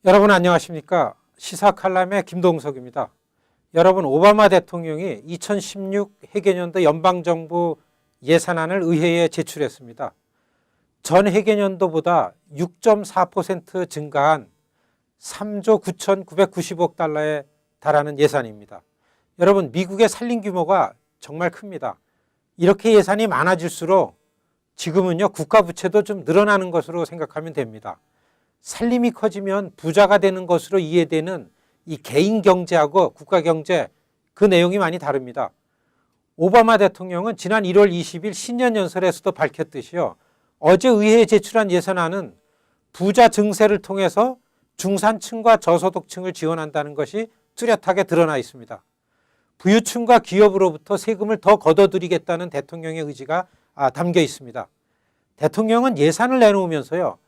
여러분 안녕하십니까? 시사 칼럼의 김동석입니다. 여러분, 오바마 대통령이 2016 회계년도 연방정부 예산안을 의회에 제출했습니다. 전 회계년도보다 6.4% 증가한 3조 9,990억 달러에 달하는 예산입니다. 여러분, 미국의 살림 규모가 정말 큽니다. 이렇게 예산이 많아질수록 지금은요, 국가 부채도 좀 늘어나는 것으로 생각하면 됩니다. 살림이 커지면 부자가 되는 것으로 이해되는 이 개인 경제하고 국가 경제, 그 내용이 많이 다릅니다. 오바마 대통령은 지난 1월 20일 신년연설에서도 밝혔듯이요, 어제 의회에 제출한 예산안은 부자 증세를 통해서 중산층과 저소득층을 지원한다는 것이 뚜렷하게 드러나 있습니다. 부유층과 기업으로부터 세금을 더 걷어들이겠다는 대통령의 의지가 담겨 있습니다. 대통령은 예산을 내놓으면서요,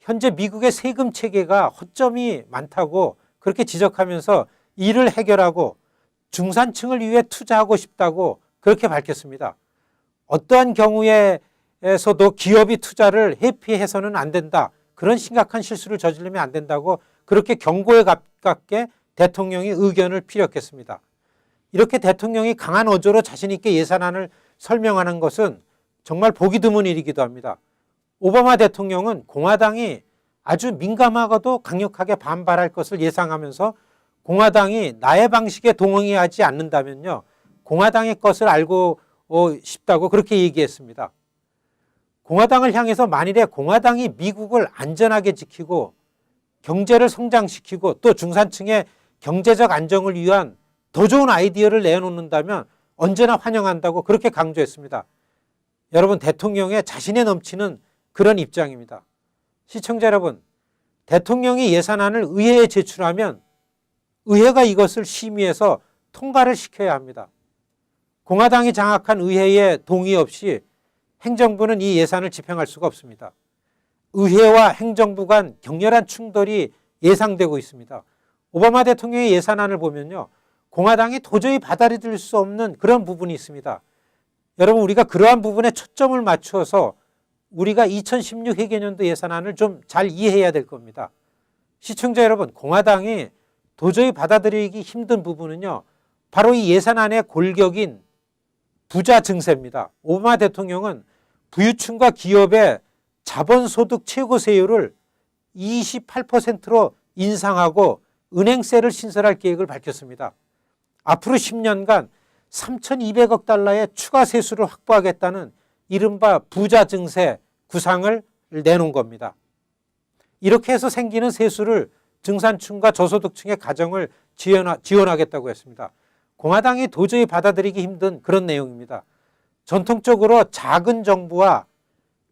현재 미국의 세금 체계가 허점이 많다고 그렇게 지적하면서 이를 해결하고 중산층을 위해 투자하고 싶다고 그렇게 밝혔습니다. 어떠한 경우에서도 기업이 투자를 회피해서는 안 된다. 그런 심각한 실수를 저지르면 안 된다고 그렇게 경고에 가깝게 대통령이 의견을 피력했습니다. 이렇게 대통령이 강한 어조로 자신 있게 예산안을 설명하는 것은 정말 보기 드문 일이기도 합니다. 오바마 대통령은 공화당이 아주 민감하고도 강력하게 반발할 것을 예상하면서 공화당이 나의 방식에 동의하지 않는다면요, 공화당의 것을 알고 싶다고 그렇게 얘기했습니다. 공화당을 향해서 만일에 공화당이 미국을 안전하게 지키고 경제를 성장시키고 또 중산층의 경제적 안정을 위한 더 좋은 아이디어를 내놓는다면 언제나 환영한다고 그렇게 강조했습니다. 여러분, 대통령의 자신에 넘치는 그런 입장입니다. 시청자 여러분, 대통령이 예산안을 의회에 제출하면 의회가 이것을 심의해서 통과를 시켜야 합니다. 공화당이 장악한 의회의 동의 없이 행정부는 이 예산을 집행할 수가 없습니다. 의회와 행정부 간 격렬한 충돌이 예상되고 있습니다. 오바마 대통령의 예산안을 보면요, 공화당이 도저히 받아들일 수 없는 그런 부분이 있습니다. 여러분, 우리가 그러한 부분에 초점을 맞추어서 우리가 2016 회계년도 예산안을 좀 잘 이해해야 될 겁니다. 시청자 여러분, 공화당이 도저히 받아들이기 힘든 부분은요, 바로 이 예산안의 골격인 부자 증세입니다. 오바마 대통령은 부유층과 기업의 자본소득 최고세율을 28%로 인상하고 은행세를 신설할 계획을 밝혔습니다. 앞으로 10년간 3,200억 달러의 추가 세수를 확보하겠다는 이른바 부자 증세 구상을 내놓은 겁니다. 이렇게 해서 생기는 세수를 중산층과 저소득층의 가정을 지원하겠다고 했습니다. 공화당이 도저히 받아들이기 힘든 그런 내용입니다. 전통적으로 작은 정부와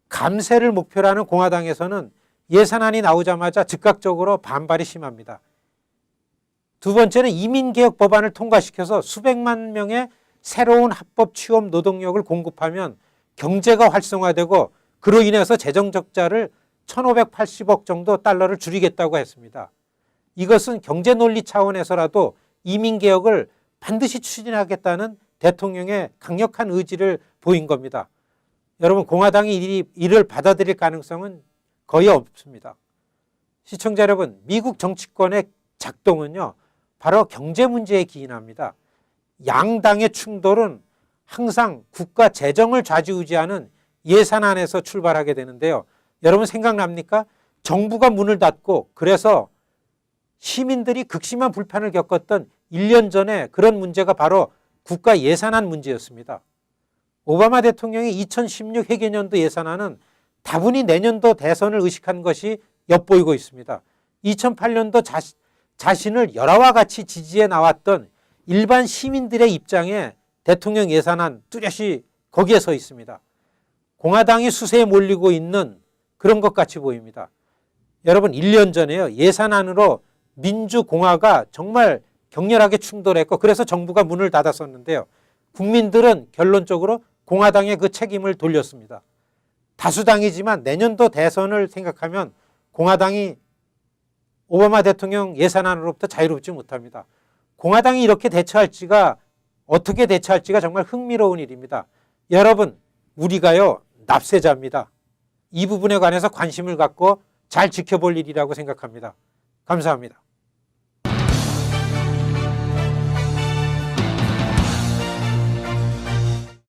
감세를 목표로 하는 공화당에서는 예산안이 나오자마자 즉각적으로 반발이 심합니다. 두 번째는 이민개혁 법안을 통과시켜서 수백만 명의 새로운 합법 취업 노동력을 공급하면 경제가 활성화되고 그로 인해서 재정 적자를 1,580억 정도 달러를 줄이겠다고 했습니다. 이것은 경제 논리 차원에서라도 이민개혁을 반드시 추진하겠다는 대통령의 강력한 의지를 보인 겁니다. 여러분, 공화당이 이를 받아들일 가능성은 거의 없습니다. 시청자 여러분, 미국 정치권의 작동은요, 바로 경제 문제에 기인합니다. 양당의 충돌은 항상 국가 재정을 좌지우지하는 예산안에서 출발하게 되는데요. 여러분, 생각납니까? 정부가 문을 닫고 그래서 시민들이 극심한 불편을 겪었던 1년 전에 그런 문제가 바로 국가 예산안 문제였습니다. 오바마 대통령의 2016 회계년도 예산안은 다분히 내년도 대선을 의식한 것이 엿보이고 있습니다. 2008년도 자신을 열화와 같이 지지해 나왔던 일반 시민들의 입장에 대통령 예산안 뚜렷이 거기에 서 있습니다. 공화당이 수세에 몰리고 있는 그런 것 같이 보입니다. 여러분, 1년 전에요, 예산안으로 민주공화가 정말 격렬하게 충돌했고 그래서 정부가 문을 닫았었는데요. 국민들은 결론적으로 공화당의 그 책임을 돌렸습니다. 다수당이지만 내년도 대선을 생각하면 공화당이 오바마 대통령 예산안으로부터 자유롭지 못합니다. 공화당이 이렇게 어떻게 대처할지가 정말 흥미로운 일입니다. 여러분, 우리가요, 납세자입니다. 이 부분에 관해서 관심을 갖고 잘 지켜볼 일이라고 생각합니다. 감사합니다.